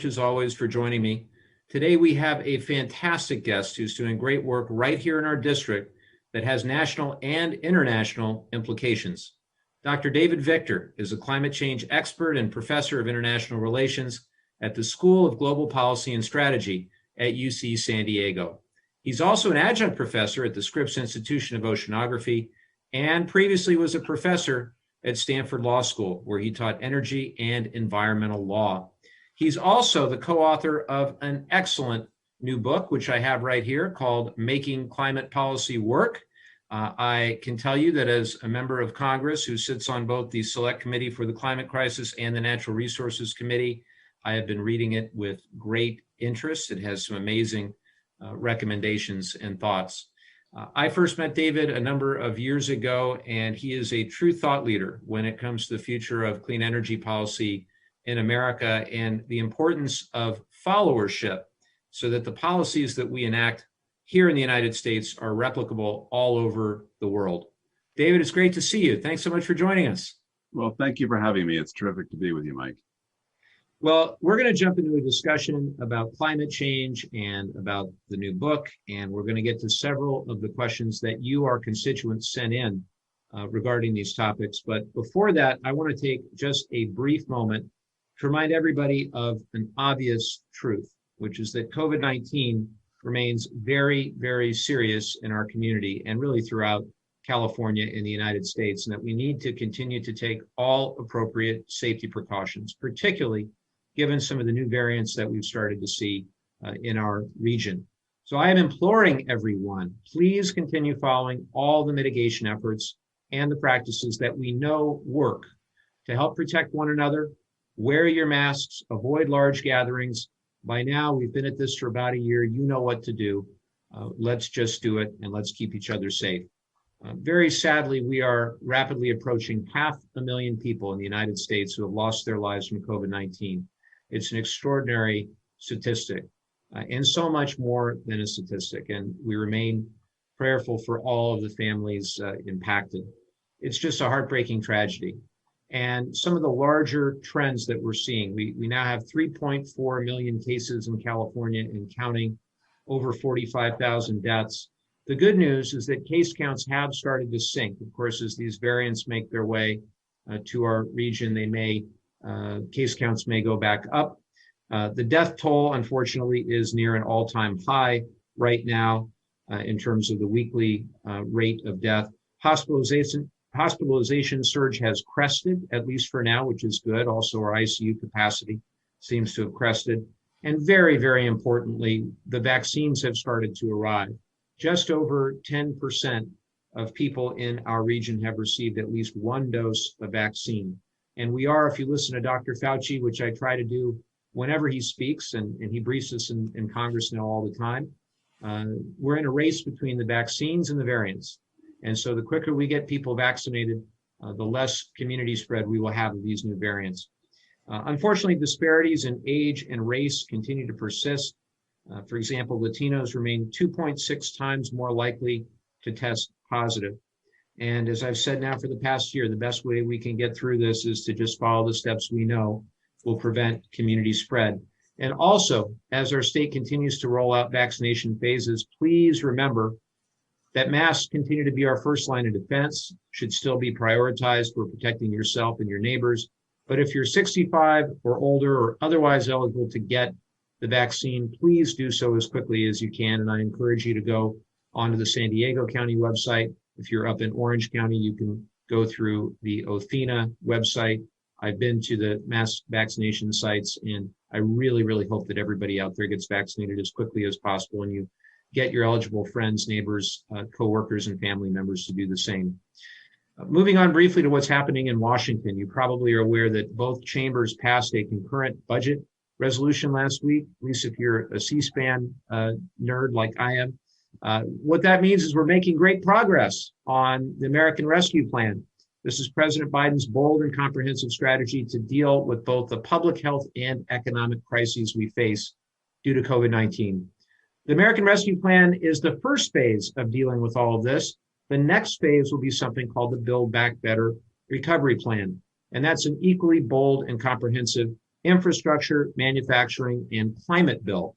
much as always for joining me. Today we have a fantastic guest who's doing great work right here in our district that has national and international implications. Dr. David Victor is a climate change expert and professor of international relations at the School of Global Policy and Strategy at UC San Diego. He's also an adjunct professor at the Scripps Institution of Oceanography and previously was a professor at Stanford Law School, where he taught energy and environmental law. He's also the co-author of an excellent new book, which I have right here, called Making Climate Policy Work. I can tell you that as a member of Congress who sits on both the Select Committee for the Climate Crisis and the Natural Resources Committee, I have been reading it with great interest. It has some amazing recommendations and thoughts. I first met David a number of years ago, and he is a true thought leader when it comes to the future of clean energy policy in America and the importance of followership so that the policies that we enact here in the United States are replicable all over the world. David, it's great to see you. Thanks so much for joining us. Well, thank you for having me. It's terrific to be with you, Mike. Well, we're going to jump into a discussion about climate change and about the new book, and we're going to get to several of the questions that you, our constituents, sent in regarding these topics. But before that, I want to take just a brief moment to remind everybody of an obvious truth, which is that COVID-19 remains very, very serious in our community and really throughout California in the United States, and that we need to continue to take all appropriate safety precautions, particularly given some of the new variants that we've started to see in our region. So I am imploring everyone, please continue following all the mitigation efforts and the practices that we know work to help protect one another. Wear your masks, avoid large gatherings. By now, we've been at this for about a year. You know what to do. Let's just do it, and let's keep each other safe. Very sadly, we are rapidly approaching 500,000 people in the United States who have lost their lives from COVID-19. It's an extraordinary statistic, and so much more than a statistic, and we remain prayerful for all of the families impacted. It's just a heartbreaking tragedy. And some of the larger trends that we're seeing, we now have 3.4 million cases in California and counting, over 45,000 deaths. The good news is that case counts have started to sink. Of course, as these variants make their way to our region, case counts may go back up. The death toll, unfortunately, is near an all-time high right now in terms of the weekly rate of death. Hospitalization surge has crested, at least for now, which is good. Also, our ICU capacity seems to have crested. And very, very importantly, the vaccines have started to arrive. Just over 10% of people in our region have received at least one dose of vaccine. And we are, if you listen to Dr. Fauci, which I try to do whenever he speaks, and he briefs us in Congress now all the time, we're in a race between the vaccines and the variants. And so the quicker we get people vaccinated, the less community spread we will have of these new variants. Unfortunately, disparities in age and race continue to persist. For example, Latinos remain 2.6 times more likely to test positive. And as I've said now for the past year, the best way we can get through this is to just follow the steps we know will prevent community spread. And also, as our state continues to roll out vaccination phases, please remember that masks continue to be our first line of defense, should still be prioritized for protecting yourself and your neighbors. But if you're 65 or older or otherwise eligible to get the vaccine, please do so as quickly as you can. And I encourage you to go onto the San Diego County website. If you're up in Orange County, you can go through the Othina website. I've been to the mass vaccination sites, and I really, really hope that everybody out there gets vaccinated as quickly as possible, and you get your eligible friends, neighbors, coworkers, and family members to do the same. Moving on briefly to what's happening in Washington, you probably are aware that both chambers passed a concurrent budget resolution last week, at least if you're a C-SPAN nerd like I am. What that means is we're making great progress on the American Rescue Plan. This is President Biden's bold and comprehensive strategy to deal with both the public health and economic crises we face due to COVID-19. The American Rescue Plan is the first phase of dealing with all of this. The next phase will be something called the Build Back Better Recovery Plan. And that's an equally bold and comprehensive infrastructure, manufacturing, and climate bill.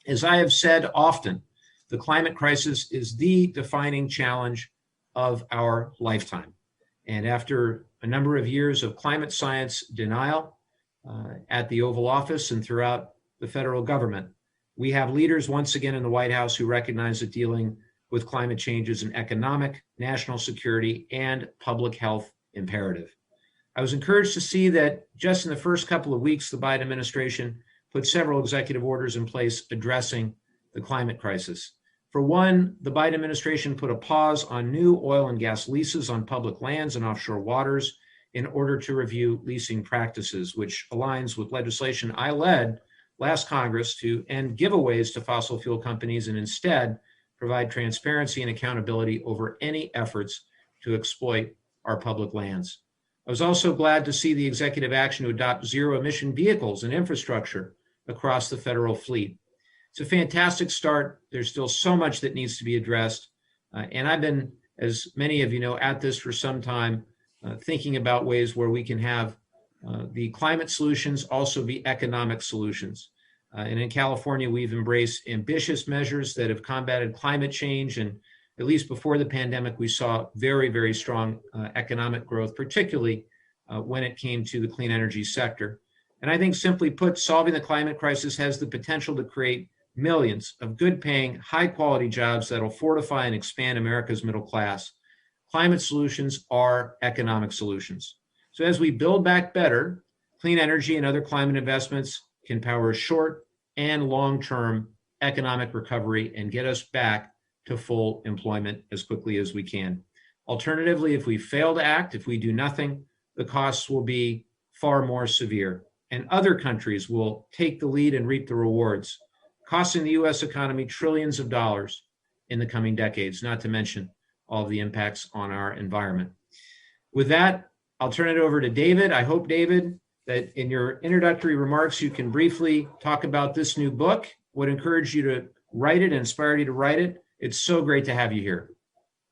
As I have said often, the climate crisis is the defining challenge of our lifetime. And after a number of years of climate science denial at the Oval Office and throughout the federal government, we have leaders once again in the White House who recognize that dealing with climate change is an economic, national security, and public health imperative. I was encouraged to see that just in the first couple of weeks, the Biden administration put several executive orders in place addressing the climate crisis. For one, the Biden administration put a pause on new oil and gas leases on public lands and offshore waters in order to review leasing practices, which aligns with legislation I led last Congress to end giveaways to fossil fuel companies and instead provide transparency and accountability over any efforts to exploit our public lands. I was also glad to see the executive action to adopt zero-emission vehicles and infrastructure across the federal fleet. It's a fantastic start. There's still so much that needs to be addressed. And I've been, as many of you know, at this for some time, thinking about ways where we can have the climate solutions also be economic solutions. And in California, we've embraced ambitious measures that have combated climate change. And at least before the pandemic, we saw very, very strong economic growth, particularly when it came to the clean energy sector. And I think simply put, solving the climate crisis has the potential to create millions of good-paying, high-quality jobs that will fortify and expand America's middle class. Climate solutions are economic solutions. So as we build back better, clean energy and other climate investments can power short and long-term economic recovery and get us back to full employment as quickly as we can. Alternatively, if we fail to act, if we do nothing, the costs will be far more severe, and other countries will take the lead and reap the rewards, costing the U.S. economy trillions of dollars in the coming decades, not to mention all of the impacts on our environment. With that, I'll turn it over to David. I hope, David, that in your introductory remarks, you can briefly talk about this new book, what encouraged you to write it, inspired you to write it. It's so great to have you here.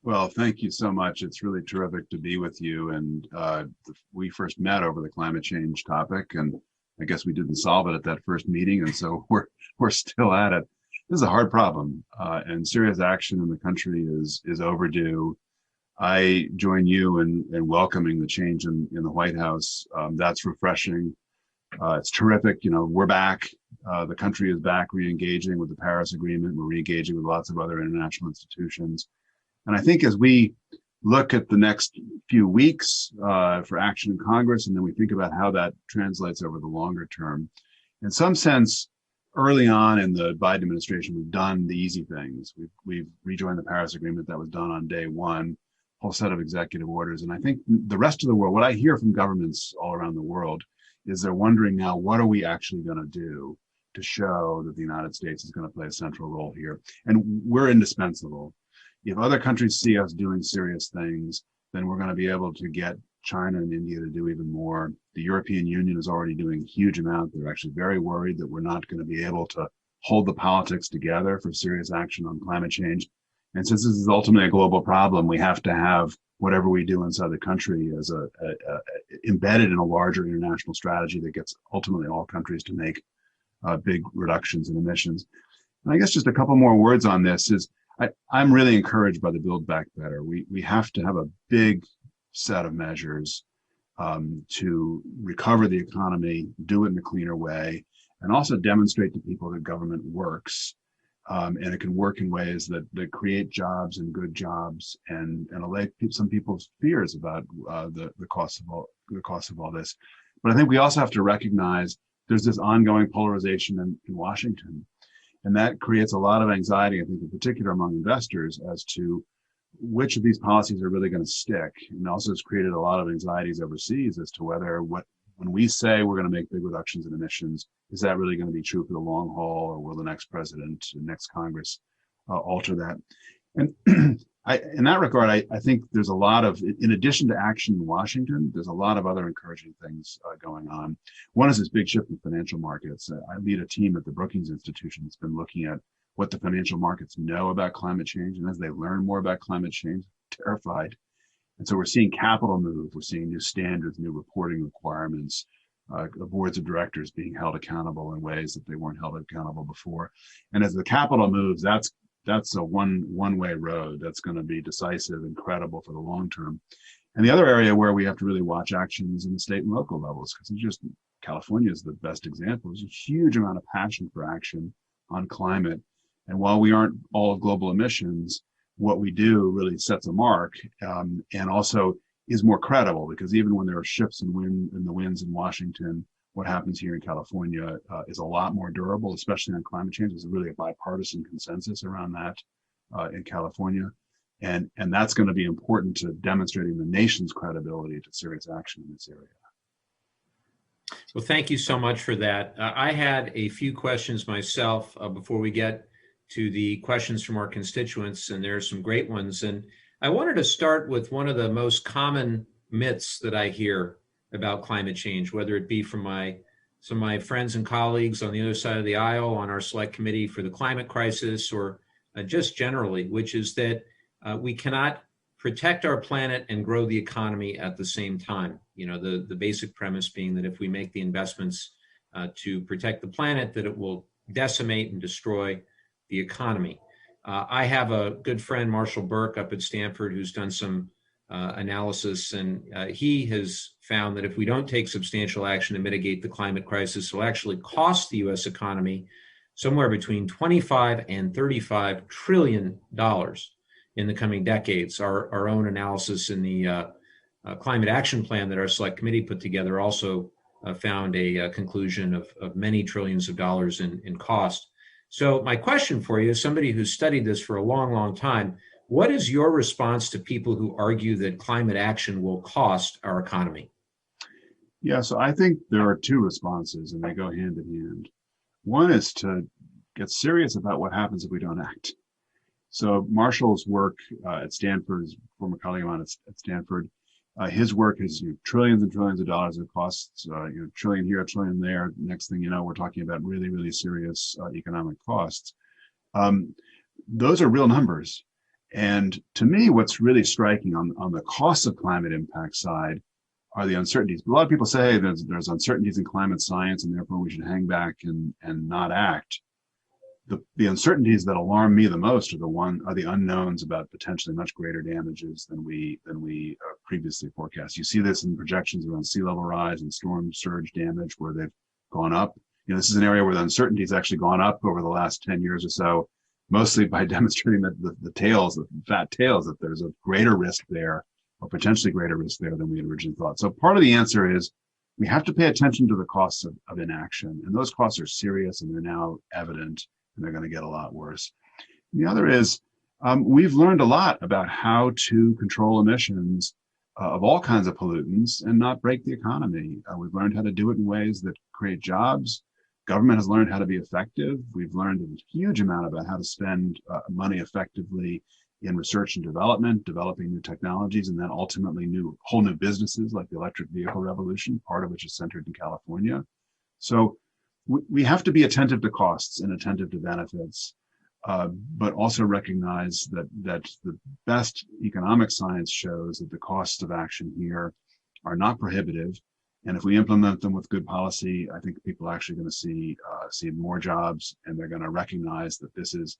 Well, thank you so much. It's really terrific to be with you. And we first met over the climate change topic, and I guess we didn't solve it at that first meeting, and so we're still at it. This is a hard problem, and serious action in the country is overdue. I join you in welcoming the change in the White House. That's refreshing. It's terrific. You know, we're back. The country is back re-engaging with the Paris Agreement. We're re-engaging with lots of other international institutions. And I think as we look at the next few weeks for action in Congress, and then we think about how that translates over the longer term, in some sense, early on in the Biden administration, we've done the easy things. We've rejoined the Paris Agreement. That was done on day one, whole set of executive orders. And I think the rest of the world, what I hear from governments all around the world, is they're wondering now, what are we actually going to do to show that the United States is going to play a central role here? And we're indispensable. If other countries see us doing serious things, then we're going to be able to get China and India to do even more. The European Union is already doing a huge amount. They're actually very worried that we're not going to be able to hold the politics together for serious action on climate change. And since this is ultimately a global problem, we have to have whatever we do inside the country as embedded in a larger international strategy that gets ultimately all countries to make big reductions in emissions. And I guess just a couple more words on this is I'm really encouraged by the Build Back Better. We have to have a big set of measures to recover the economy, do it in a cleaner way, and also demonstrate to people that government works. And it can work in ways that create jobs and good jobs and allay some people's fears about the cost of all this. But I think we also have to recognize there's this ongoing polarization in Washington. And that creates a lot of anxiety, I think, in particular among investors as to which of these policies are really going to stick. And also has created a lot of anxieties overseas as to whether when we say we're going to make big reductions in emissions, is that really going to be true for the long haul, or will the next president, the next Congress alter that? And in that regard, I think there's a lot of, in addition to action in Washington, there's a lot of other encouraging things going on. One is this big shift in financial markets. I lead a team at the Brookings Institution that's been looking at what the financial markets know about climate change. And as they learn more about climate change, terrified. And so we're seeing capital move. We're seeing new standards, new reporting requirements, boards of directors being held accountable in ways that they weren't held accountable before. And as the capital moves, that's a one-way road that's going to be decisive and credible for the long term. And the other area where we have to really watch action is in the state and local levels, because California is the best example. There's a huge amount of passion for action on climate. And while we aren't all global emissions, what we do really sets a mark, and also is more credible, because even when there are shifts in the winds in Washington, what happens here in California is a lot more durable, especially on climate change. There's really a bipartisan consensus around that in California. And that's going to be important to demonstrating the nation's credibility to serious action in this area. Well, thank you so much for that. I had a few questions myself before we get to the questions from our constituents, and there are some great ones. And I wanted to start with one of the most common myths that I hear about climate change, whether it be from some of my friends and colleagues on the other side of the aisle on our select committee for the climate crisis, or just generally, which is that we cannot protect our planet and grow the economy at the same time. You know, the basic premise being that if we make the investments to protect the planet, that it will decimate and destroy the economy. I have a good friend, Marshall Burke, up at Stanford, who's done some analysis, and he has found that if we don't take substantial action to mitigate the climate crisis, it will actually cost the U.S. economy somewhere between $25 and $35 trillion in the coming decades. Our own analysis in the climate action plan that our select committee put together also found a conclusion of many trillions of dollars in cost. So my question for you, as somebody who's studied this for a long, long time, what is your response to people who argue that climate action will cost our economy? Yeah, so I think there are two responses, and they go hand in hand. One is to get serious about what happens if we don't act. So Marshall's work at Stanford, his former colleague of mine at Stanford, his work is trillions and trillions of dollars. It costs trillion here, a trillion there. Next thing you know, we're talking about really, really serious economic costs. Those are real numbers. And to me, what's really striking on the cost of climate impact side are the uncertainties. A lot of people say there's uncertainties in climate science, and therefore we should hang back and not act. The uncertainties that alarm me the most are the unknowns about potentially much greater damages than we previously forecast. You see this in projections around sea level rise and storm surge damage, where they've gone up. This is an area where the uncertainty has actually gone up over the last 10 years or so, mostly by demonstrating that the fat tails, that there's a greater risk there, or potentially greater risk there than we had originally thought. So part of the answer is we have to pay attention to the costs of inaction, and those costs are serious, and they're now evident, and they're going to get a lot worse. And the other is we've learned a lot about how to control emissions of all kinds of pollutants and not break the economy. We've learned how to do it in ways that create jobs. Government has learned how to be effective. We've learned a huge amount about how to spend money effectively in research and development, developing new technologies, and then ultimately whole new businesses like the electric vehicle revolution, part of which is centered in California. So we have to be attentive to costs and attentive to benefits, but also recognize that the best economic science shows that the costs of action here are not prohibitive. And if we implement them with good policy, I think people are actually going to see more jobs, and they're going to recognize that this is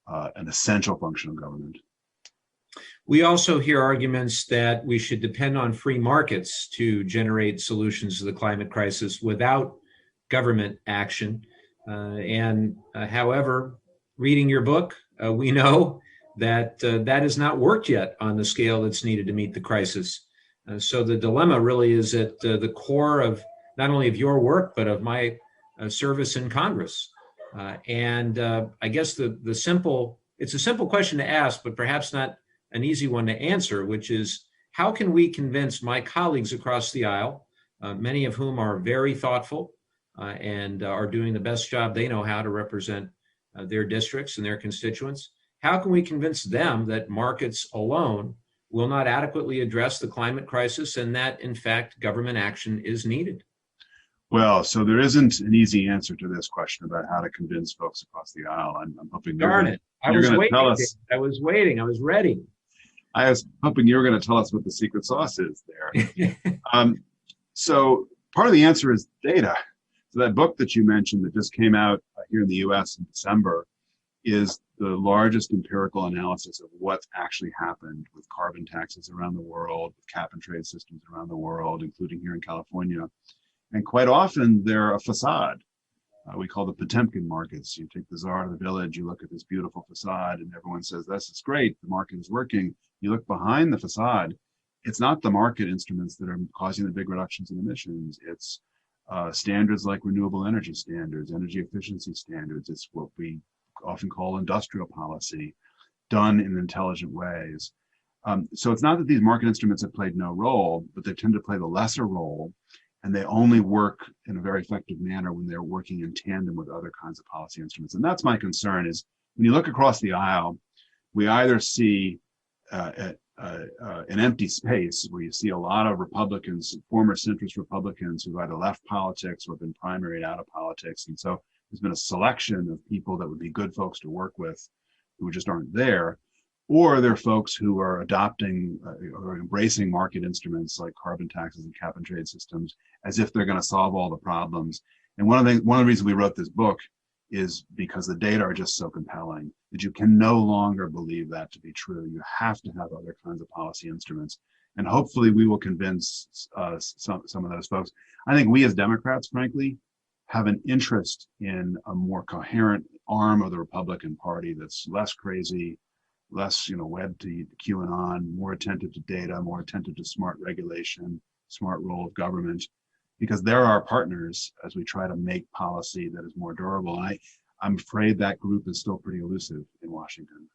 an essential function of government. We also hear arguments that we should depend on free markets to generate solutions to the climate crisis without government action. However, reading your book, we know that that has not worked yet on the scale that's needed to meet the crisis. So the dilemma really is at the core of not only of your work, but of my service in Congress. I guess it's a simple question to ask, but perhaps not an easy one to answer, which is, how can we convince my colleagues across the aisle, many of whom are very thoughtful and are doing the best job they know how to represent their districts and their constituents, how can we convince them that markets alone will not adequately address the climate crisis, and that, in fact, government action is needed? Well, so there isn't an easy answer to this question about how to convince folks across the aisle. I'm hoping you're going to tell us. I was waiting. I was ready. I was hoping you were going to tell us what the secret sauce is there. So part of the answer is data. So that book that you mentioned that just came out here in the US in December is the largest empirical analysis of what's actually happened with carbon taxes around the world, with cap and trade systems around the world, including here in California. And quite often they're a facade. We call the Potemkin markets. You take the Czar of the village, you look at this beautiful facade, and everyone says, this is great, the market is working. You look behind the facade, it's not the market instruments that are causing the big reductions in emissions. It's standards like renewable energy standards, energy efficiency standards. It's what we often call industrial policy, done in intelligent ways. So it's not that these market instruments have played no role, but they tend to play the lesser role, and they only work in a very effective manner when they're working in tandem with other kinds of policy instruments. And that's my concern is when you look across the aisle, we either see an empty space where you see a lot of Republicans, former centrist Republicans who've either left politics or been primaried out of politics. And so there's been a selection of people that would be good folks to work with who just aren't there. Or there are folks who are adopting or embracing market instruments like carbon taxes and cap and trade systems as if they're going to solve all the problems. And one of the reasons we wrote this book is because the data are just so compelling that you can no longer believe that to be true. You have to have other kinds of policy instruments. And hopefully we will convince some of those folks. I think we as Democrats, frankly, have an interest in a more coherent arm of the Republican Party that's less crazy, less, wed to QAnon, more attentive to data, more attentive to smart regulation, smart role of government, because they're our partners as we try to make policy that is more durable. And I'm afraid that group is still pretty elusive in Washington.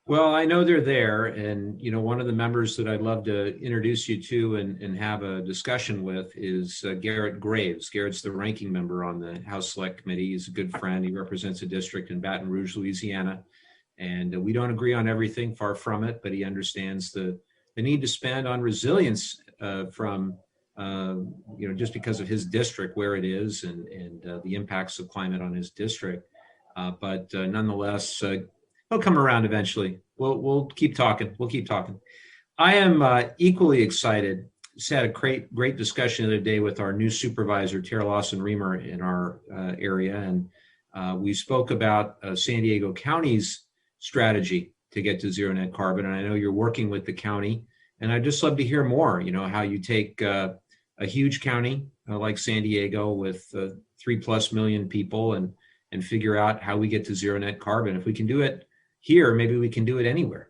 Well, I know they're there, and one of the members that I'd love to introduce you to and have a discussion with is Garrett Graves. Garrett's the ranking member on the House Select Committee. He's a good friend. He represents a district in Baton Rouge, Louisiana, and we don't agree on everything, far from it, but he understands the need to spend on resilience from just because of his district where it is and the impacts of climate on his district. But nonetheless, he'll come around eventually. We'll keep talking. We'll keep talking. I am equally excited. Just had a great discussion the other day with our new supervisor, Tara Lawson-Remer, in our area. And we spoke about San Diego County's strategy to get to zero net carbon. And I know you're working with the county. And I'd just love to hear more, how you take a huge county like San Diego with 3+ million people and figure out how we get to zero net carbon. If we can do it here, maybe we can do it anywhere.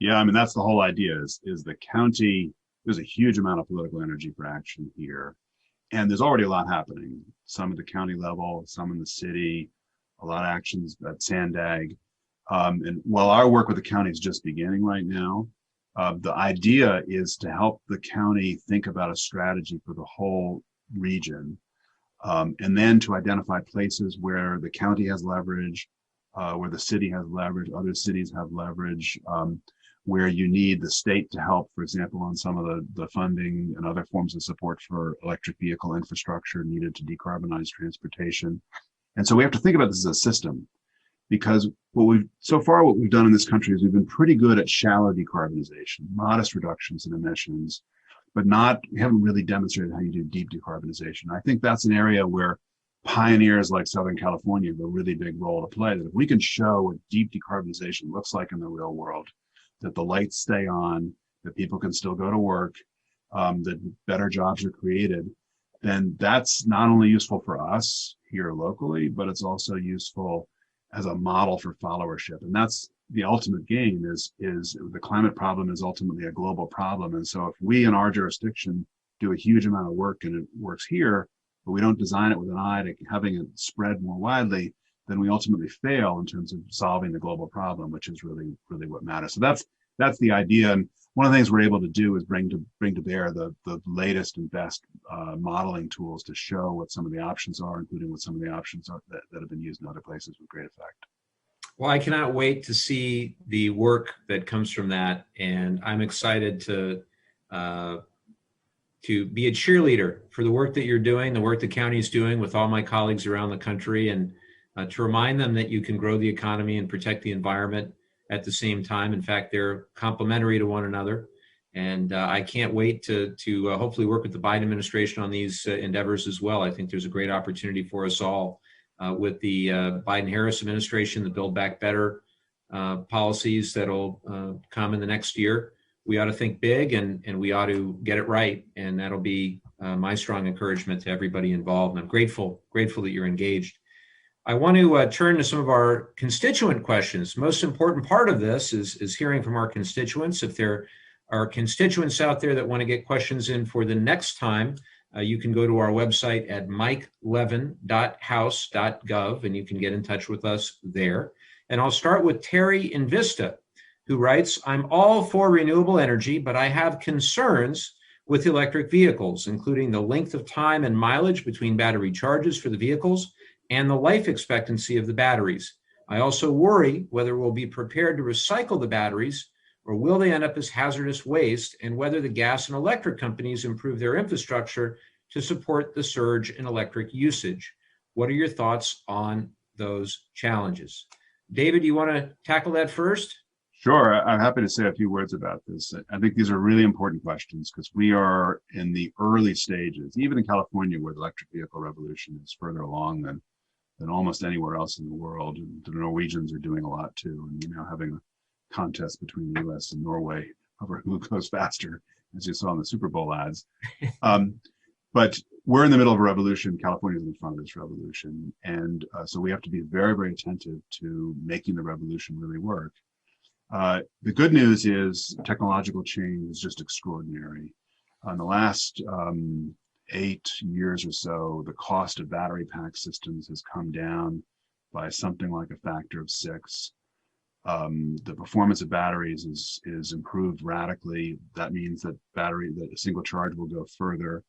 Yeah, I mean, that's the whole idea is the county, there's a huge amount of political energy for action here. And there's already a lot happening, some at the county level, some in the city, a lot of actions at Sandag. And while our work with the county is just beginning right now, the idea is to help the county think about a strategy for the whole region, and then to identify places where the county has leverage, where the city has leverage, other cities have leverage, where you need the state to help, for example, on some of the funding and other forms of support for electric vehicle infrastructure needed to decarbonize transportation. And so we have to think about this as a system, because what we've done in this country is we've been pretty good at shallow decarbonization, modest reductions in emissions, but we haven't really demonstrated how you do deep decarbonization. I think that's an area where pioneers like Southern California have a really big role to play. That if we can show what deep decarbonization looks like in the real world, that the lights stay on, that people can still go to work, that better jobs are created, then that's not only useful for us here locally, but it's also useful as a model for followership. And that's the ultimate gain is the climate problem is ultimately a global problem. And so if we in our jurisdiction do a huge amount of work and it works here, but we don't design it with an eye to having it spread more widely, then we ultimately fail in terms of solving the global problem, which is really, really what matters. So that's the idea. And one of the things we're able to do is bring to bear the latest and best modeling tools to show what some of the options are, including what some of the options are that have been used in other places with great effect. Well, I cannot wait to see the work that comes from that, and I'm excited to be a cheerleader for the work that you're doing, the work the county is doing with all my colleagues around the country, and to remind them that you can grow the economy and protect the environment at the same time. In fact, they're complementary to one another. And I can't wait to hopefully work with the Biden administration on these endeavors as well. I think there's a great opportunity for us all with the Biden-Harris administration, the Build Back Better policies that'll come in the next year. We ought to think big, and we ought to get it right. And that'll be my strong encouragement to everybody involved. And I'm grateful that you're engaged. I want to turn to some of our constituent questions. Most important part of this is hearing from our constituents. If there are constituents out there that want to get questions in for the next time, you can go to our website at mikelevin.house.gov, and you can get in touch with us there. And I'll start with Terry in Vista, who writes, I'm all for renewable energy, but I have concerns with electric vehicles, including the length of time and mileage between battery charges for the vehicles and the life expectancy of the batteries. I also worry whether we'll be prepared to recycle the batteries, or will they end up as hazardous waste, and whether the gas and electric companies improve their infrastructure to support the surge in electric usage. What are your thoughts on those challenges? David, you want to tackle that first? Sure, I'm happy to say a few words about this. I think these are really important questions because we are in the early stages, even in California, where the electric vehicle revolution is further along than almost anywhere else in the world. And the Norwegians are doing a lot too, and you're now having a contest between the U.S. and Norway over who goes faster, as you saw in the Super Bowl ads. But we're in the middle of a revolution. California is in front of this revolution, and so we have to be very, very attentive to making the revolution really work. The good news is technological change is just extraordinary. In the last 8 years or so, the cost of battery pack systems has come down by something like a factor of 6. The performance of batteries is improved radically. That means that a single charge will go further.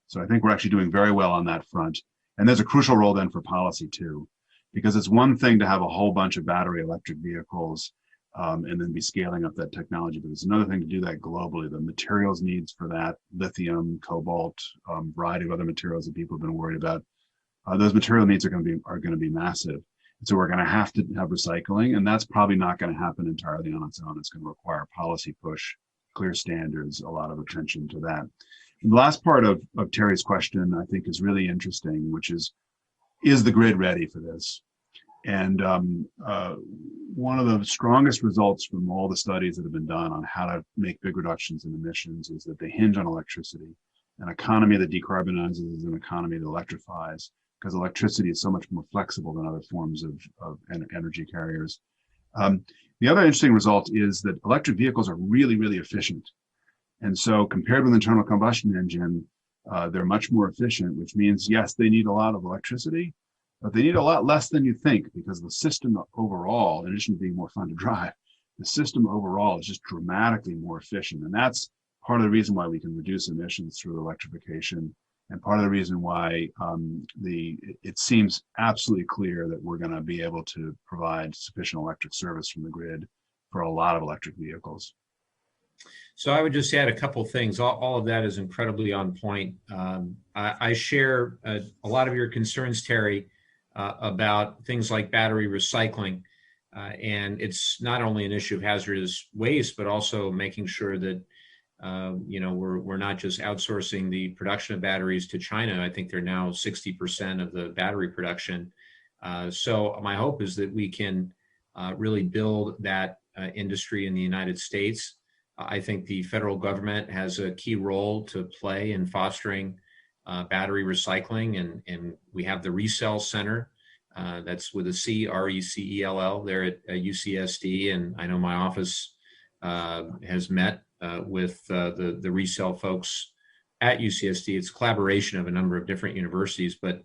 So I think we're actually doing very well on that front. And there's a crucial role then for policy too, because it's one thing to have a whole bunch of battery electric vehicles and then be scaling up that technology. But it's another thing to do that globally. The materials needs for that, lithium, cobalt, variety of other materials that people have been worried about. Those material needs are going to be massive. And so we're going to have recycling, and that's probably not going to happen entirely on its own. It's going to require policy push, clear standards, a lot of attention to that. And the last part of Terry's question, I think, is really interesting, which is the grid ready for this? And one of the strongest results from all the studies that have been done on how to make big reductions in emissions is that they hinge on electricity. An economy that decarbonizes is an economy that electrifies, because electricity is so much more flexible than other forms of energy carriers. The other interesting result is that electric vehicles are really, really efficient. And so compared with internal combustion engine, they're much more efficient, which means, yes, they need a lot of electricity, but they need a lot less than you think, because the system overall, in addition to being more fun to drive, the system overall is just dramatically more efficient. And that's part of the reason why we can reduce emissions through electrification, and part of the reason why it seems absolutely clear that we're going to be able to provide sufficient electric service from the grid for a lot of electric vehicles. So I would just add a couple things. All of that is incredibly on point. I share a lot of your concerns, Terry, about things like battery recycling. And it's not only an issue of hazardous waste, but also making sure that we're not just outsourcing the production of batteries to China. I think they're now 60% of the battery production. So my hope is that we can really build that industry in the United States. I think the federal government has a key role to play in fostering battery recycling, and we have the Resell Center. That's with a C, RECELL, there at UCSD, and I know my office has met with the Resell folks at UCSD. It's a collaboration of a number of different universities, but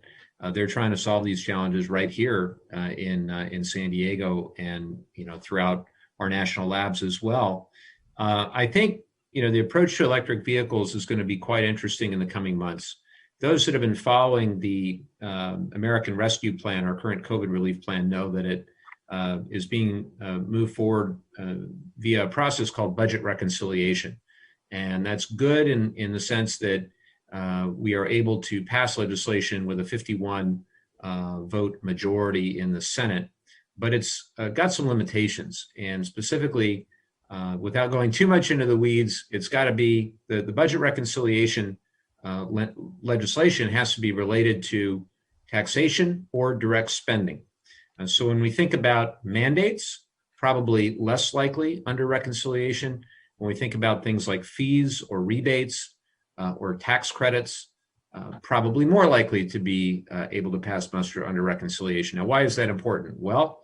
they're trying to solve these challenges right here in San Diego, and throughout our national labs as well. I think the approach to electric vehicles is going to be quite interesting in the coming months. Those that have been following the American Rescue Plan, our current COVID relief plan, know that it is being moved forward via a process called budget reconciliation. And that's good in the sense that we are able to pass legislation with a 51 vote majority in the Senate, but it's got some limitations. And specifically, without going too much into the weeds, it's got to be the budget reconciliation legislation has to be related to taxation or direct spending. So when we think about mandates, probably less likely under reconciliation. When we think about things like fees or rebates or tax credits, probably more likely to be able to pass muster under reconciliation. Now, why is that important? Well,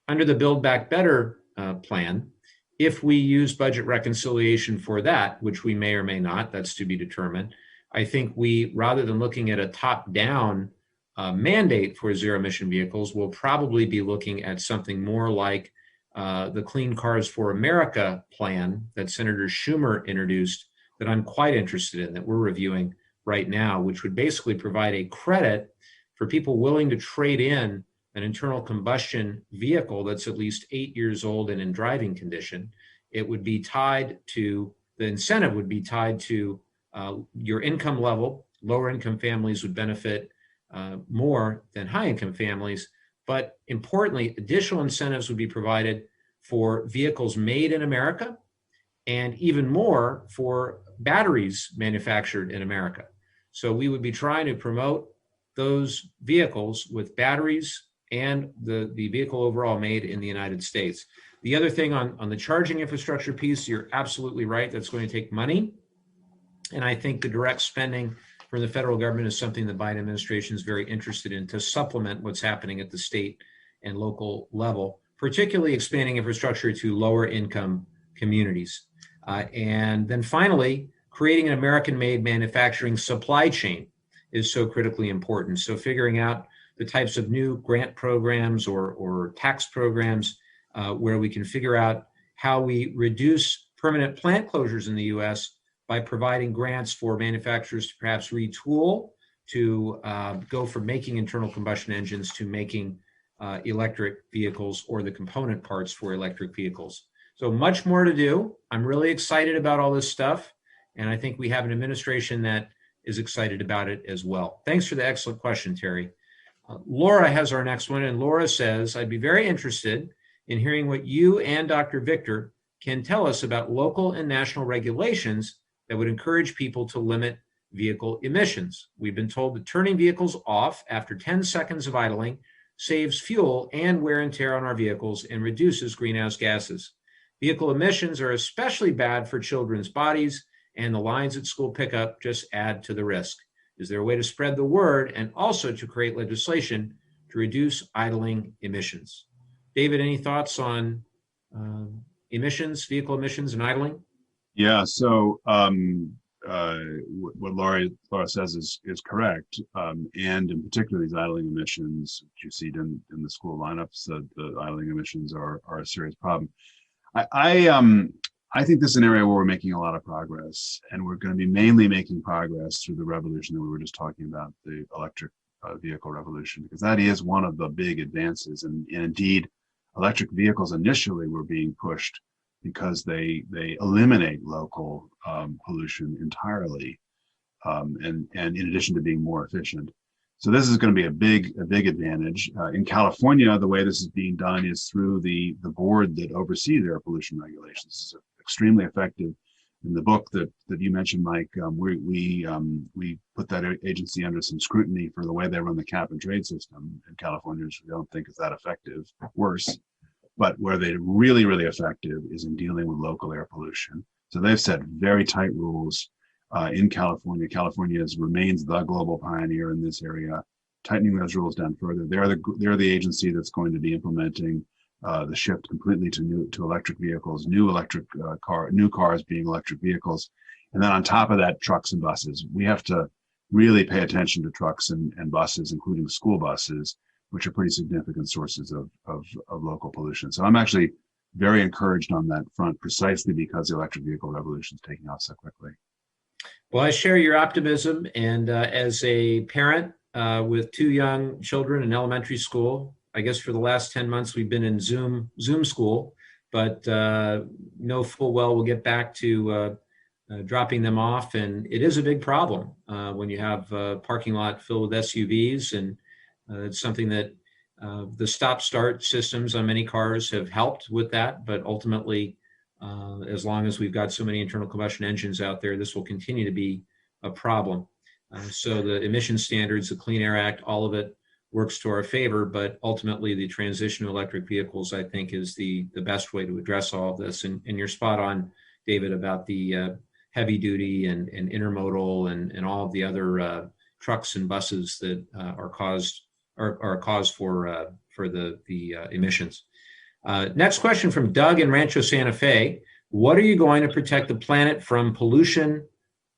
under the Build Back Better plan, if we use budget reconciliation for that, which we may or may not, that's to be determined, I think we, rather than looking at a top-down mandate for zero-emission vehicles, we'll probably be looking at something more like the Clean Cars for America plan that Senator Schumer introduced that I'm quite interested in, that we're reviewing right now, which would basically provide a credit for people willing to trade in an internal combustion vehicle that's at least 8 years old and in driving condition. It would be tied to, the incentive would be tied to your income level. Lower income families would benefit more than high income families. But importantly, additional incentives would be provided for vehicles made in America and even more for batteries manufactured in America. So we would be trying to promote those vehicles with batteries and the vehicle overall made in the United States. The other thing on the charging infrastructure piece, you're absolutely right, that's going to take money. And I think the direct spending from the federal government is something the Biden administration is very interested in to supplement what's happening at the state and local level, particularly expanding infrastructure to lower income communities. And then finally, creating an American-made manufacturing supply chain is so critically important. So figuring out the types of new grant programs or tax programs where we can figure out how we reduce permanent plant closures in the US by providing grants for manufacturers to perhaps retool to go from making internal combustion engines to making electric vehicles or the component parts for electric vehicles. So much more to do. I'm really excited about all this stuff. And I think we have an administration that is excited about it as well. Thanks for the excellent question, Terry. Laura has our next one. And Laura says, I'd be very interested in hearing what you and Dr. Victor can tell us about local and national regulations that would encourage people to limit vehicle emissions. We've been told that turning vehicles off after 10 seconds of idling saves fuel and wear and tear on our vehicles and reduces greenhouse gases. Vehicle emissions are especially bad for children's bodies, and the lines at school pickup just add to the risk. Is there a way to spread the word and also to create legislation to reduce idling emissions? David, any thoughts on emissions, vehicle emissions and idling? Yeah, so what Laura says is correct, and in particular these idling emissions, which you see in the school lineups, the idling emissions are a serious problem. I think this is an area where we're making a lot of progress, and we're going to be mainly making progress through the revolution that we were just talking about, the electric vehicle revolution, because that is one of the big advances. And indeed, electric vehicles initially were being pushed because they eliminate local pollution entirely, and in addition to being more efficient. So this is going to be a big advantage. In California, the way this is being done is through the board that oversees air pollution regulations. This is extremely effective. In the book that you mentioned, Mike, we put that agency under some scrutiny for the way they run the cap and trade system in California, which we don't think is that effective, worse. But where they're really, really effective is in dealing with local air pollution. So they've set very tight rules in California. California remains the global pioneer in this area, tightening those rules down further. They're the agency that's going to be implementing the shift completely to electric vehicles, new cars being electric vehicles. And then on top of that, trucks and buses. We have to really pay attention to trucks and buses, including school buses, which are pretty significant sources of local pollution. So I'm actually very encouraged on that front, precisely because the electric vehicle revolution is taking off so quickly. Well, I share your optimism. And as a parent with 2 young children in elementary school, I guess for the last 10 months, we've been in Zoom school, but know full well we'll get back to dropping them off. And it is a big problem when you have a parking lot filled with SUVs. And it's something that the stop-start systems on many cars have helped with that, but ultimately As long as we've got so many internal combustion engines out there, this will continue to be a problem. So the emission standards, the Clean Air Act, all of it works to our favor, but ultimately the transition to electric vehicles, I think, is the best way to address all of this. And you're spot on, David, about the heavy duty and intermodal and all of the other trucks and buses that are cause for the emissions. Next question from Doug in Rancho Santa Fe. What are you going to protect the planet from pollution,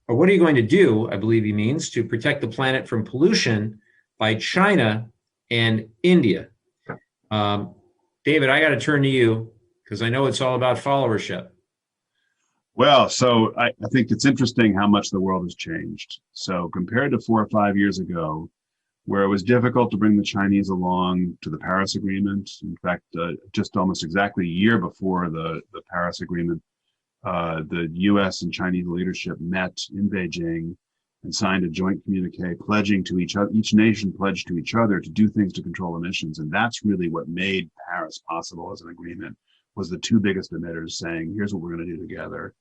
or what are you going to do, I believe he means, to protect the planet from pollution by China and India? David, I got to turn to you because I know it's all about followership. Well, so I think it's interesting how much the world has changed. So compared to 4 or 5 years ago, where it was difficult to bring the Chinese along to the Paris Agreement. In fact, just almost exactly a year before the Paris Agreement, the US and Chinese leadership met in Beijing and signed a joint communique pledging to each nation pledged to each other to do things to control emissions. And that's really what made Paris possible as an agreement, was the two biggest emitters saying, here's what we're going to do together.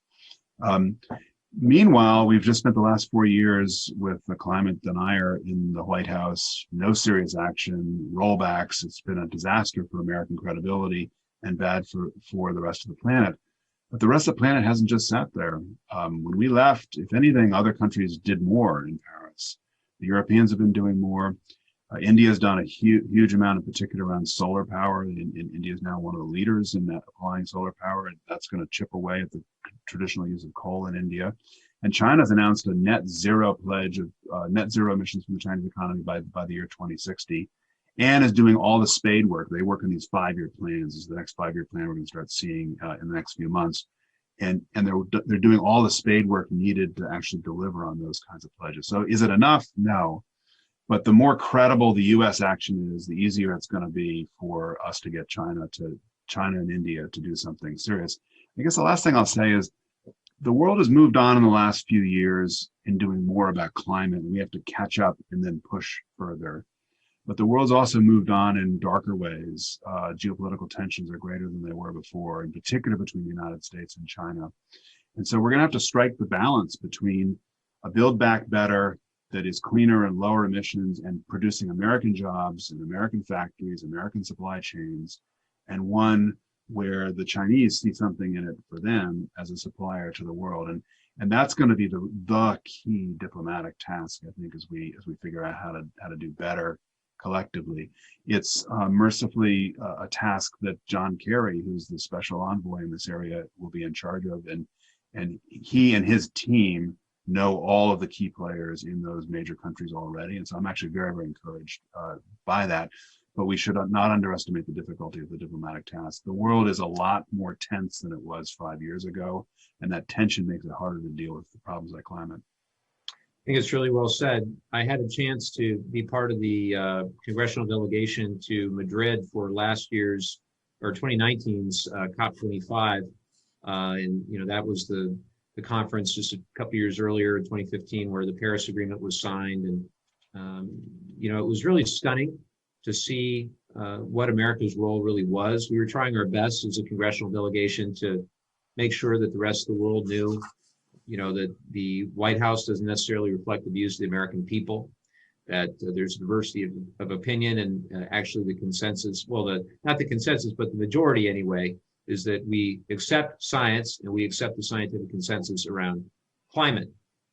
Meanwhile, we've just spent the last 4 years with the climate denier in the White House, no serious action, rollbacks. It's been a disaster for American credibility and bad for the rest of the planet. But the rest of the planet hasn't just sat there. When we left, if anything, other countries did more in Paris. The Europeans have been doing more. India's done a huge amount, in particular around solar power. India is now one of the leaders in that, applying solar power, and that's going to chip away at the traditional use of coal in India. And China's announced a net zero pledge of net zero emissions from the Chinese economy by the year 2060, and is doing all the spade work. They work on these 5-year plans. This is the next 5-year plan we're going to start seeing in the next few months. And they're doing all the spade work needed to actually deliver on those kinds of pledges. So is it enough? No. But the more credible the U.S. action is, the easier it's going to be for us to get China and India to do something serious. I guess the last thing I'll say is the world has moved on in the last few years in doing more about climate, and we have to catch up and then push further. But the world's also moved on in darker ways. Geopolitical tensions are greater than they were before, in particular between the United States and China. And so we're going to have to strike the balance between a Build Back Better that is cleaner and lower emissions and producing American jobs in American factories, American supply chains, and one where the Chinese see something in it for them as a supplier to the world. And that's going to be the key diplomatic task, I think, as we figure out how to do better collectively. It's mercifully a task that John Kerry, who's the special envoy in this area, will be in charge of. And he and his team know all of the key players in those major countries already. And so I'm actually very, very encouraged by that. But we should not underestimate the difficulty of the diplomatic task. The world is a lot more tense than it was 5 years ago. And that tension makes it harder to deal with the problems like climate. I think it's really well said. I had a chance to be part of the congressional delegation to Madrid for last year's or 2019's COP25. And, that was the conference just a couple years earlier in 2015 where the Paris Agreement was signed. And, it was really stunning to see what America's role really was. We were trying our best as a congressional delegation to make sure that the rest of the world knew, that the White House doesn't necessarily reflect the views of the American people, that there's diversity of opinion, and actually the consensus, not the consensus, but the majority anyway, is that we accept science and we accept the scientific consensus around climate.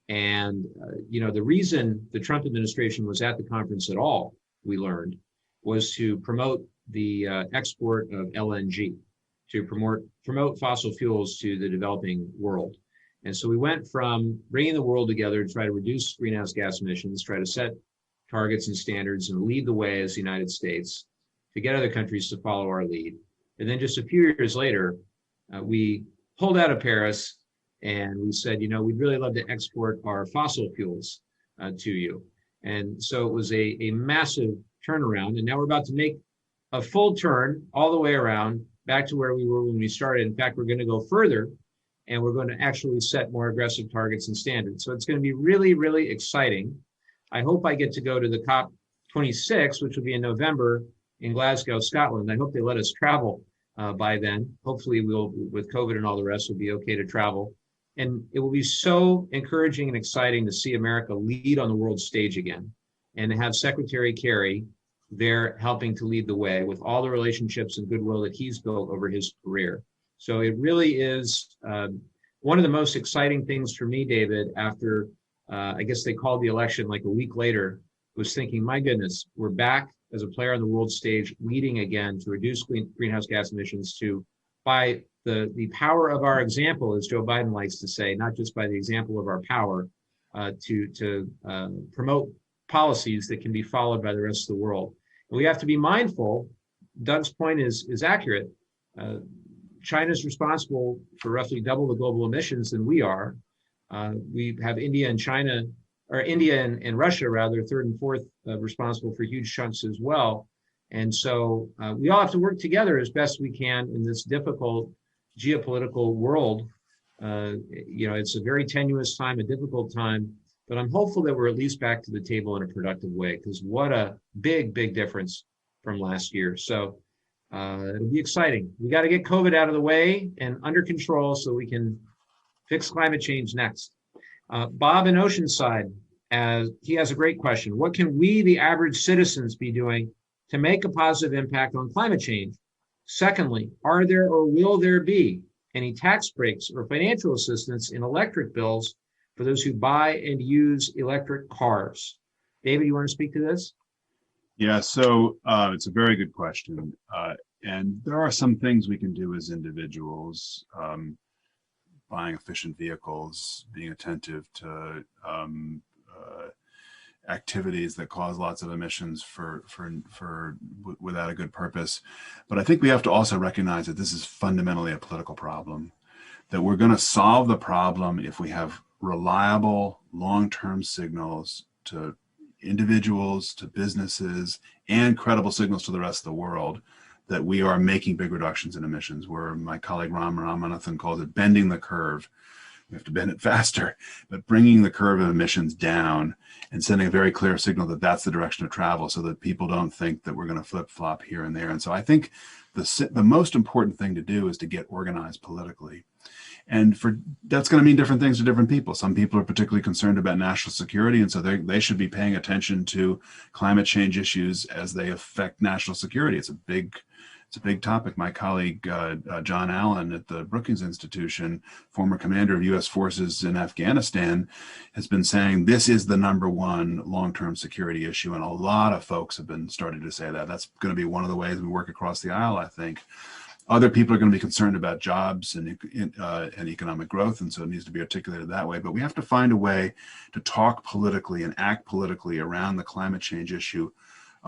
And, the reason the Trump administration was at the conference at all, we learned, was to promote the export of LNG, to promote fossil fuels to the developing world. And so we went from bringing the world together to try to reduce greenhouse gas emissions, try to set targets and standards and lead the way as the United States, to get other countries to follow our lead. And then just a few years later, we pulled out of Paris and we said, we'd really love to export our fossil fuels to you. And so it was a massive turnaround. And now we're about to make a full turn all the way around back to where we were when we started. In fact, we're going to go further, and we're going to actually set more aggressive targets and standards. So it's going to be really, really exciting. I hope I get to go to the COP26, which will be in November in Glasgow, Scotland. I hope they let us travel by then. Hopefully we'll, with COVID and all the rest, will be okay to travel. And it will be so encouraging and exciting to see America lead on the world stage again, and to have Secretary Kerry there helping to lead the way with all the relationships and goodwill that he's built over his career. So it really is one of the most exciting things for me, David, after I guess they called the election like a week later, was thinking, my goodness, we're back as a player on the world stage, leading again to reduce greenhouse gas emissions, to by the power of our example, as Joe Biden likes to say, not just by the example of our power, to promote policies that can be followed by the rest of the world. And we have to be mindful. Doug's point is accurate. China's responsible for roughly double the global emissions than we are. We have India and China, or India and Russia, rather, third and fourth, responsible for huge chunks as well. And so we all have to work together as best we can in this difficult geopolitical world. It's a very tenuous time, a difficult time, but I'm hopeful that we're at least back to the table in a productive way, because what a big, big difference from last year. So it'll be exciting. We got to get COVID out of the way and under control so we can fix climate change next. Bob in Oceanside, he has a great question. What can we, the average citizens, be doing to make a positive impact on climate change? Secondly, are there or will there be any tax breaks or financial assistance in electric bills for those who buy and use electric cars? David, you want to speak to this? Yeah, so it's a very good question. And there are some things we can do as individuals, buying efficient vehicles, being attentive to activities that cause lots of emissions without a good purpose. But I think we have to also recognize that this is fundamentally a political problem, that we're going to solve the problem if we have reliable long-term signals to individuals, to businesses, and credible signals to the rest of the world that we are making big reductions in emissions, where my colleague Ram Ramanathan calls it bending the curve. We have to bend it faster, but bringing the curve of emissions down and sending a very clear signal that that's the direction of travel, so that people don't think that we're going to flip-flop here and there. And so I think the most important thing to do is to get organized politically. And that's going to mean different things to different people. Some people are particularly concerned about national security, and so they should be paying attention to climate change issues as they affect national security. It's a big topic. My colleague, John Allen at the Brookings Institution, former commander of U.S. forces in Afghanistan, has been saying this is the #1 long-term security issue. And a lot of folks have been starting to say that. That's going to be one of the ways we work across the aisle, I think. Other people are going to be concerned about jobs and economic growth, and so it needs to be articulated that way. But we have to find a way to talk politically and act politically around the climate change issue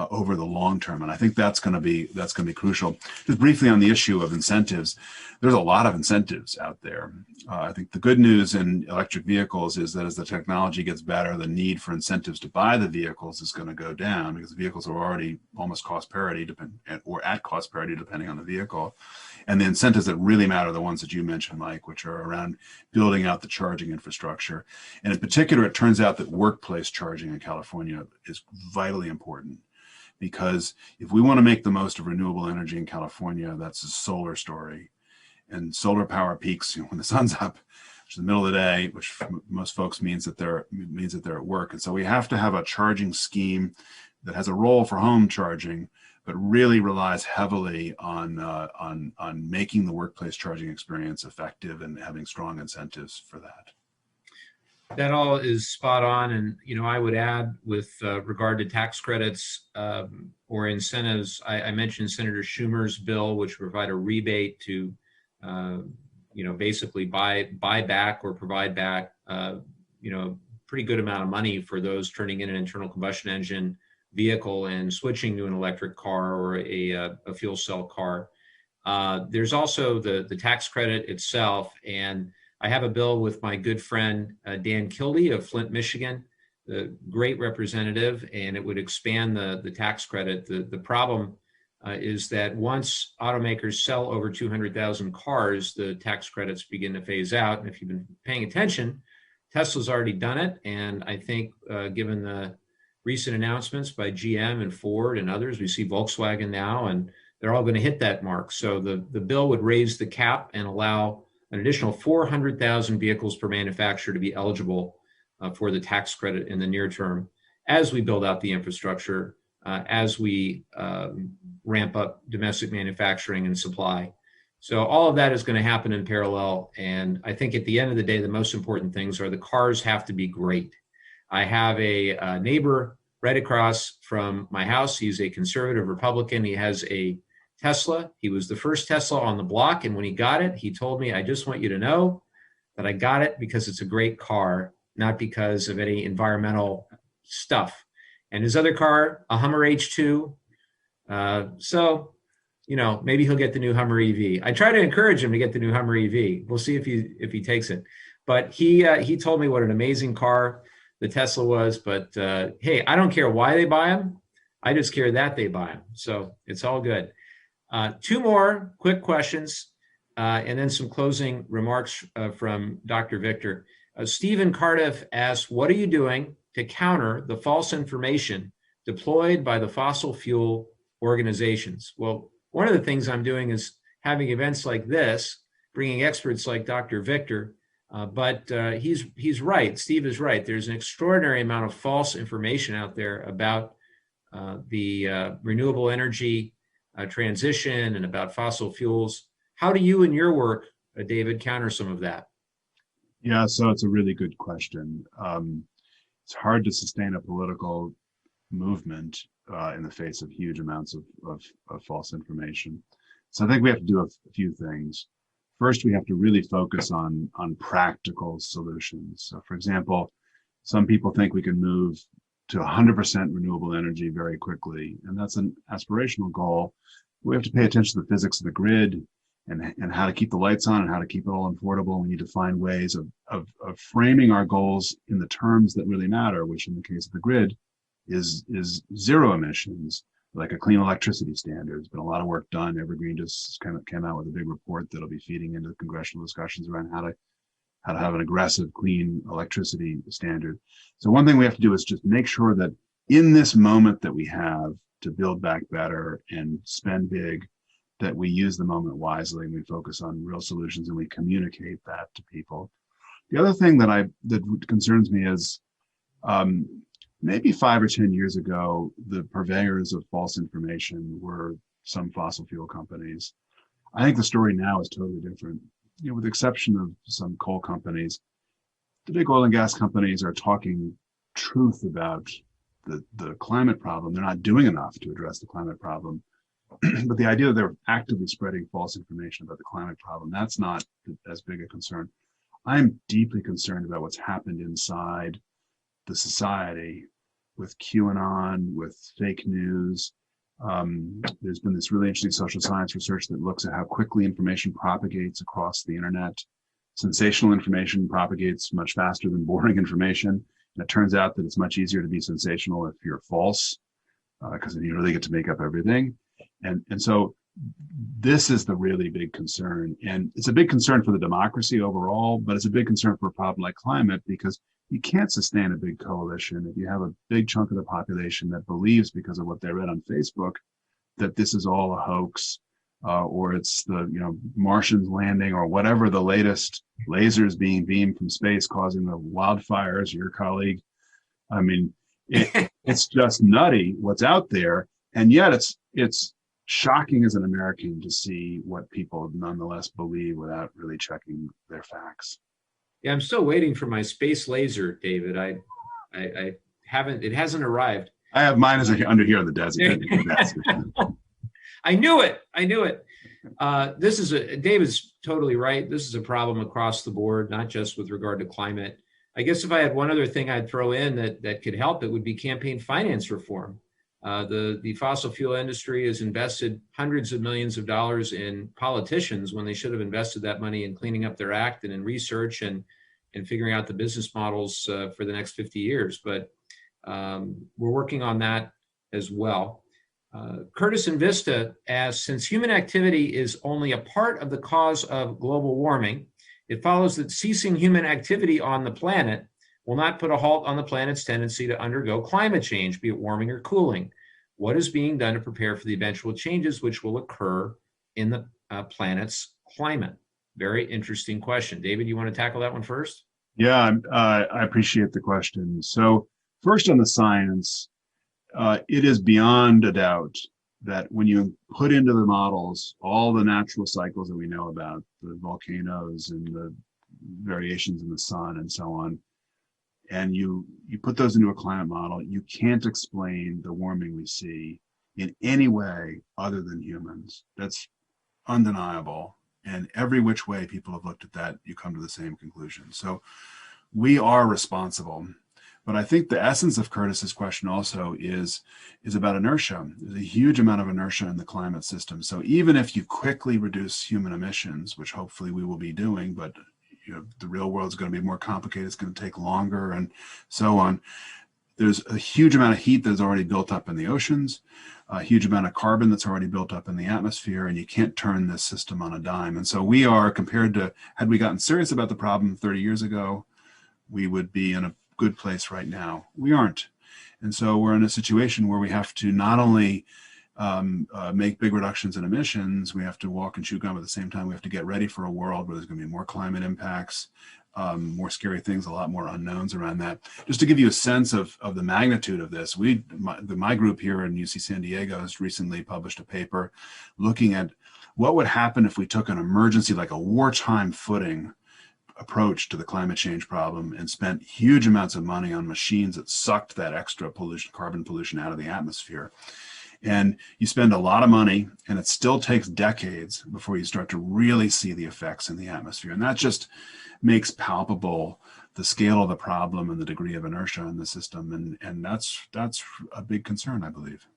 over the long term, and I think that's going to be crucial. Just briefly on the issue of incentives, there's a lot of incentives out there. I think the good news in electric vehicles is that as the technology gets better, the need for incentives to buy the vehicles is going to go down, because the vehicles are already almost cost parity, or at cost parity depending on the vehicle. And the incentives that really matter are the ones that you mentioned, Mike, which are around building out the charging infrastructure. And in particular, it turns out that workplace charging in California is vitally important. Because if we want to make the most of renewable energy in California, that's a solar story. And solar power peaks when the sun's up, which is the middle of the day, which for most folks means that they're at work. And so we have to have a charging scheme that has a role for home charging, but really relies heavily on making the workplace charging experience effective and having strong incentives for that. That all is spot on. And, I would add with regard to tax credits or incentives, I mentioned Senator Schumer's bill, which would provide a rebate to, basically buy back or provide back, pretty good amount of money for those turning in an internal combustion engine vehicle and switching to an electric car or a fuel cell car. There's also the tax credit itself. And I have a bill with my good friend, Dan Kildee of Flint, Michigan, the great representative, and it would expand the tax credit. The problem is that once automakers sell over 200,000 cars, the tax credits begin to phase out. And if you've been paying attention, Tesla's already done it. And I think given the recent announcements by GM and Ford and others, we see Volkswagen now, and they're all going to hit that mark. So the bill would raise the cap and allow an additional 400,000 vehicles per manufacturer to be eligible for the tax credit in the near term as we build out the infrastructure, as we ramp up domestic manufacturing and supply. So all of that is going to happen in parallel. And I think at the end of the day, the most important things are the cars have to be great. I have a neighbor right across from my house. He's a conservative Republican. He has a Tesla. He was the first Tesla on the block. And when he got it, he told me, I just want you to know that I got it because it's a great car, not because of any environmental stuff. And his other car, a Hummer H2. So, you know, maybe he'll get the new Hummer EV. I try to encourage him to get the new Hummer EV. We'll see if he takes it. But he told me what an amazing car the Tesla was. But hey, I don't care why they buy them. I just care that they buy them. So it's all good. Two more quick questions, and then some closing remarks from Dr. Victor. Stephen Cardiff asks, what are you doing to counter the false information deployed by the fossil fuel organizations? Well, one of the things I'm doing is having events like this, bringing experts like Dr. Victor, but he's right. Steve is right. There's an extraordinary amount of false information out there about the renewable energy transition and about fossil fuels. How do you in your work, David, counter some of that? Yeah, so it's a really good question. It's hard to sustain a political movement in the face of huge amounts of false information. So I think we have to do a few things. First, we have to really focus on practical solutions. So for example, some people think we can move to 100% renewable energy very quickly, and that's an aspirational goal. We have to pay attention to the physics of the grid and how to keep the lights on and how to keep it all affordable. We need to find ways of framing our goals in the terms that really matter, which in the case of the grid is zero emissions, like a clean electricity standard. There's been a lot of work done. Evergreen just kind of came out with a big report that'll be feeding into congressional discussions around how to have an aggressive, clean electricity standard. So one thing we have to do is just make sure that in this moment that we have to build back better and spend big, that we use the moment wisely and we focus on real solutions and we communicate that to people. The other thing that concerns me is maybe 5 or 10 years ago, the purveyors of false information were some fossil fuel companies. I think the story now is totally different. You know, with the exception of some coal companies, the big oil and gas companies are talking truth about the climate problem. They're not doing enough to address the climate problem. But the idea that they're actively spreading false information about the climate problem, that's not as big a concern. I'm deeply concerned about what's happened inside the society with QAnon, with fake news. There's been this really interesting social science research that looks at how quickly information propagates across the internet. Sensational information propagates much faster than boring information. And it turns out that it's much easier to be sensational if you're false, because then you really get to make up everything. And so this is the really big concern. And it's a big concern for the democracy overall, but it's a big concern for a problem like climate, because you can't sustain a big coalition if you have a big chunk of the population that believes, because of what they read on Facebook, that this is all a hoax, or it's the Martians landing, or whatever the latest lasers being beamed from space causing the wildfires. Your colleague, I mean, it's just nutty what's out there, and yet it's shocking as an American to see what people nonetheless believe without really checking their facts. Yeah, I'm still waiting for my space laser, David. I haven't. It hasn't arrived. I have mine under here on the desk. I knew it. David's totally right. This is a problem across the board, not just with regard to climate. I guess if I had one other thing I'd throw in that could help, it would be campaign finance reform. The fossil fuel industry has invested hundreds of millions of dollars in politicians when they should have invested that money in cleaning up their act and in research and figuring out the business models for the next 50 years. But we're working on that as well. Curtis and Vista asks, since human activity is only a part of the cause of global warming, it follows that ceasing human activity on the planet will not put a halt on the planet's tendency to undergo climate change, be it warming or cooling. what is being done to prepare for the eventual changes which will occur in the planet's climate? Very interesting question. David, you want to tackle that one first? Yeah, I appreciate the question. So first on the science, it is beyond a doubt that when you put into the models all the natural cycles that we know about, the volcanoes and the variations in the sun and so on, and you put those into a climate model, you can't explain the warming we see in any way other than humans. That's undeniable. And every which way people have looked at that, you come to the same conclusion. So we are responsible. But I think the essence of Curtis's question also is about inertia. There's a huge amount of inertia in the climate system. So even if you quickly reduce human emissions, which hopefully we will be doing, but the real world is going to be more complicated, it's going to take longer and so on. There's a huge amount of heat that's already built up in the oceans, a huge amount of carbon that's already built up in the atmosphere, and you can't turn this system on a dime. And so we are, compared to, had we gotten serious about the problem 30 years ago, we would be in a good place right now. We aren't. And so we're in a situation where we have to not only make big reductions in emissions, we have to walk and chew gum at the same time. We have to get ready for a world where there's going to be more climate impacts, more scary things, a lot more unknowns around that. Just to give you a sense of the magnitude of this, my group here in UC San Diego has recently published a paper looking at what would happen if we took an emergency, like a wartime footing approach to the climate change problem and spent huge amounts of money on machines that sucked that extra pollution, carbon pollution out of the atmosphere. And you spend a lot of money and it still takes decades before you start to really see the effects in the atmosphere. And that just makes palpable the scale of the problem and the degree of inertia in the system. And that's a big concern, I believe.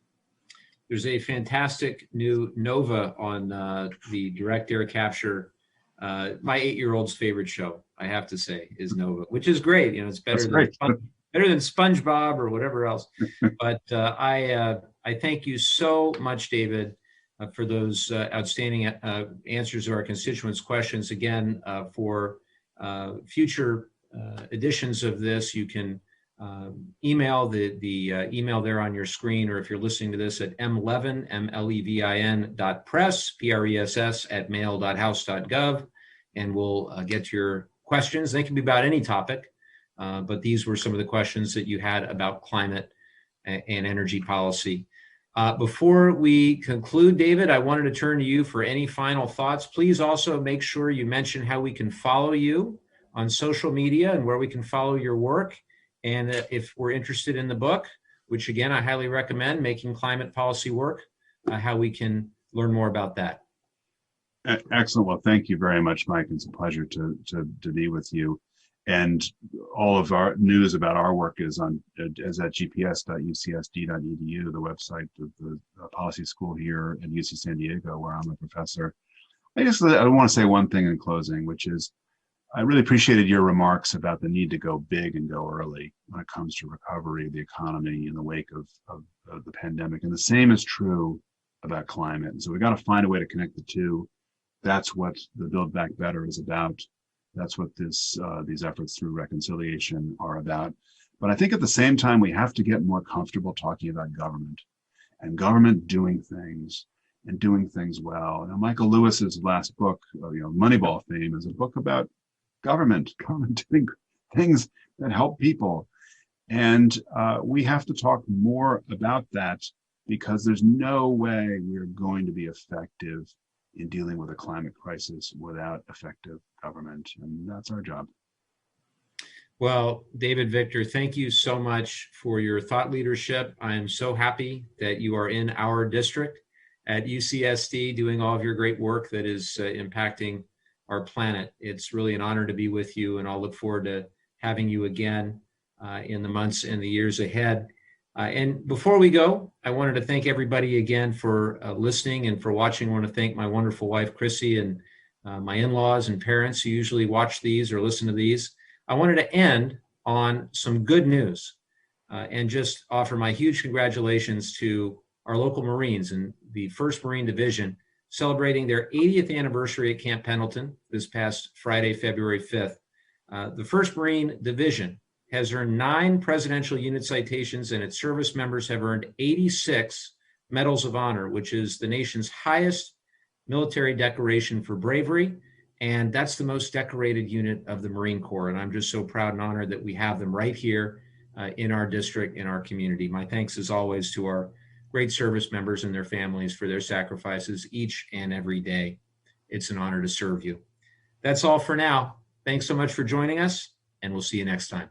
There's a fantastic new NOVA on the direct air capture. My 8-year-old's favorite show, I have to say, is NOVA, which is great. It's better than SpongeBob or whatever else. But I thank you so much, David, for those outstanding answers to our constituents' questions. Again, for future editions of this, you can email the email there on your screen, or if you're listening to this at mlevin, MLEVIN.press, PRESS @mail.house.gov, and we'll get to your questions. They can be about any topic, but these were some of the questions that you had about climate and energy policy. Before we conclude, David, I wanted to turn to you for any final thoughts. Please also make sure you mention how we can follow you on social media and where we can follow your work. And if we're interested in the book, which again, I highly recommend, Making Climate Policy Work, how we can learn more about that. Excellent. Well, thank you very much, Mike. It's a pleasure to be with you. And all of our news about our work is at gps.ucsd.edu, the website of the policy school here at UC San Diego, where I'm a professor. I want to say one thing in closing, which is I really appreciated your remarks about the need to go big and go early when it comes to recovery of the economy in the wake of the pandemic. And the same is true about climate. And so we got to find a way to connect the two. That's what the Build Back Better is about. That's what these efforts through reconciliation are about. But I think at the same time, we have to get more comfortable talking about government and government doing things and doing things well. Michael Lewis's last book, Moneyball fame, is a book about government doing things that help people. And we have to talk more about that, because there's no way we're going to be effective in dealing with a climate crisis without effective government. And that's our job. Well, David Victor, thank you so much for your thought leadership. I am so happy that you are in our district at UCSD doing all of your great work that is impacting our planet. It's really an honor to be with you, and I'll look forward to having you again in the months and the years ahead. And before we go, I wanted to thank everybody again for listening and for watching. I want to thank my wonderful wife, Chrissy, and my in-laws and parents who usually watch these or listen to these. I wanted to end on some good news and just offer my huge congratulations to our local Marines and the 1st Marine Division, celebrating their 80th anniversary at Camp Pendleton this past Friday, February 5th. The 1st Marine Division has earned 9 Presidential Unit citations, and its service members have earned 86 Medals of Honor, which is the nation's highest military decoration for bravery. And that's the most decorated unit of the Marine Corps. And I'm just so proud and honored that we have them right here in our district, in our community. My thanks, as always, to our great service members and their families for their sacrifices each and every day. It's an honor to serve you. That's all for now. Thanks so much for joining us, and we'll see you next time.